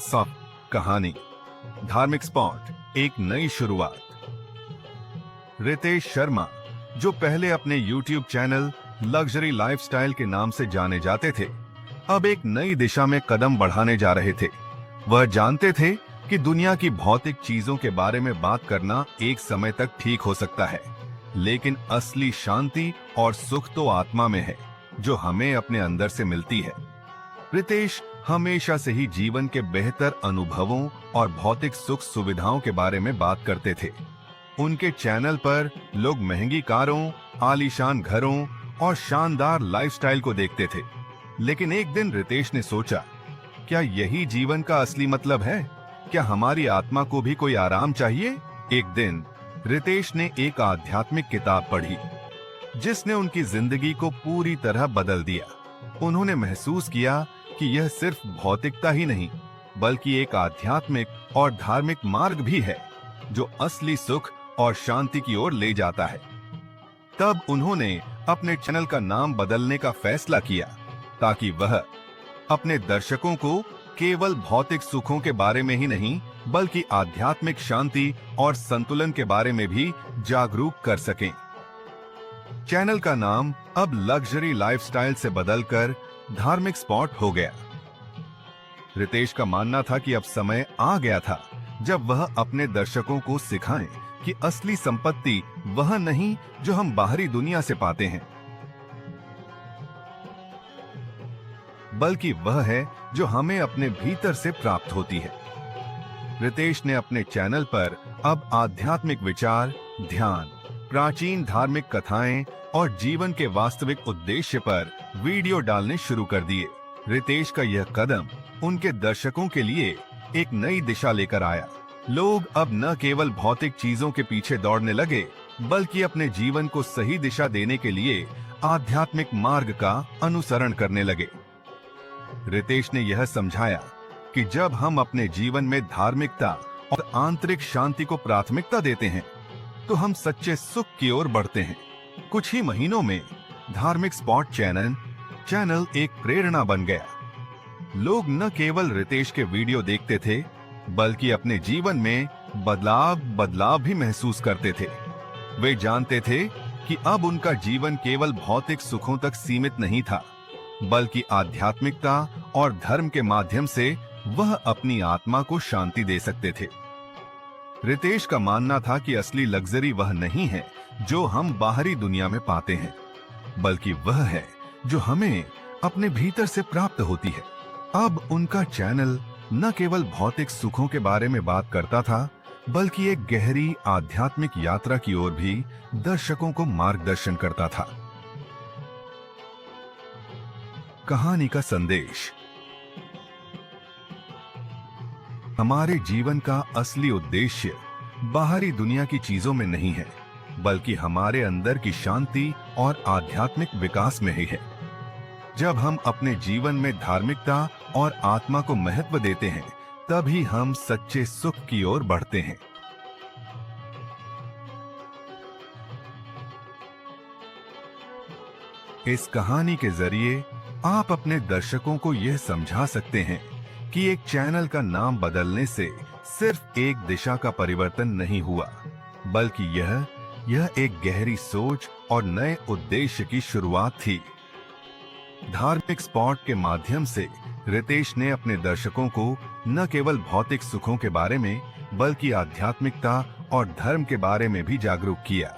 सब कहानी, धार्मिक स्पॉट, एक नई शुरुआत। रितेश शर्मा, जो पहले अपने YouTube चैनल लग्जरी लाइफस्टाइल के नाम से जाने जाते थे, अब एक नई दिशा में कदम बढ़ाने जा रहे थे। वह जानते थे कि दुनिया की भौतिक चीजों के बारे में बात करना एक समय तक ठीक हो सकता है, लेकिन असली शांति और सुख तो आत्मा में है, जो हमें अपने अंदर से मिलती है। रितेश हमेशा से ही जीवन के बेहतर अनुभवों और भौतिक सुख सुविधाओं के बारे में बात करते थे। उनके चैनल पर लोग महंगी कारों, आलीशान घरों और शानदार लाइफस्टाइल को देखते थे, लेकिन एक दिन रितेश ने सोचा, क्या यही जीवन का असली मतलब है? क्या हमारी आत्मा को भी कोई आराम चाहिए? एक दिन रितेश ने एक आध्यात्मिक किताब पढ़ी, जिसने उनकी जिंदगी को पूरी तरह बदल दिया। उन्होंने महसूस किया कि यह सिर्फ भौतिकता ही नहीं, बल्कि एक आध्यात्मिक और धार्मिक मार्ग भी है, जो असली सुख और शांति की ओर ले जाता है। तब उन्होंने अपने चैनल का नाम बदलने का फैसला किया, ताकि वह अपने दर्शकों को केवल भौतिक सुखों के बारे में ही नहीं, बल्कि आध्यात्मिक शांति और संतुलन के बारे में भी जागरूक कर सकें। चैनल का नाम अब लग्जरी लाइफस्टाइल से बदलकर धार्मिक स्पॉट हो गया। रितेश का मानना था कि अब समय आ गया था जब वह अपने दर्शकों को सिखाएं कि असली संपत्ति वह नहीं जो हम बाहरी दुनिया से पाते हैं, बल्कि वह है जो हमें अपने भीतर से प्राप्त होती है। रितेश ने अपने चैनल पर अब आध्यात्मिक विचार, ध्यान, प्राचीन धार्मिक कथाएं और जीवन के वास्तविक उद्देश्य पर वीडियो डालने शुरू कर दिए। रितेश का यह कदम उनके दर्शकों के लिए एक नई दिशा लेकर आया। लोग अब न केवल भौतिक चीजों के पीछे दौड़ने लगे, बल्कि अपने जीवन को सही दिशा देने के लिए आध्यात्मिक मार्ग का अनुसरण करने लगे। रितेश ने यह समझाया कि जब हम अपने जीवन में धार्मिकता और आंतरिक शांति को प्राथमिकता देते हैं, तो हम सच्चे सुख की ओर बढ़ते हैं। कुछ ही महीनों में धार्मिक स्पॉट चैनल एक प्रेरणा बन गया। लोग न केवल रितेश के वीडियो देखते थे, बल्कि अपने जीवन में बदलाव भी महसूस करते थे। वे जानते थे कि अब उनका जीवन केवल भौतिक सुखों तक सीमित नहीं था, बल्कि आध्यात्मिकता और धर्म के माध्यम से वह अपनी आत्मा को शांति दे सकते थे। रितेश का मानना था कि असली लग्जरी वह नहीं है जो हम बाहरी दुनिया में पाते हैं, बल्कि वह है जो हमें अपने भीतर से प्राप्त होती है। अब उनका चैनल न केवल भौतिक सुखों के बारे में बात करता था, बल्कि एक गहरी आध्यात्मिक यात्रा की ओर भी दर्शकों को मार्गदर्शन करता था। कहानी का संदेश। हमारे जीवन का असली उद्देश्य बाहरी दुनिया की चीजों में नहीं है, बल्कि हमारे अंदर की शांति और आध्यात्मिक विकास में ही है। जब हम अपने जीवन में धार्मिकता और आत्मा को महत्व देते हैं, तभी हम सच्चे सुख की ओर बढ़ते हैं। इस कहानी के जरिए आप अपने दर्शकों को यह समझा सकते हैं कि एक चैनल का नाम बदलने से सिर्फ एक दिशा का परिवर्तन नहीं हुआ, बल्कि यह एक गहरी सोच और नए उद्देश्य की शुरुआत थी। धार्मिक स्पॉट के माध्यम से रितेश ने अपने दर्शकों को न केवल भौतिक सुखों के बारे में, बल्कि आध्यात्मिकता और धर्म के बारे में भी जागरूक किया।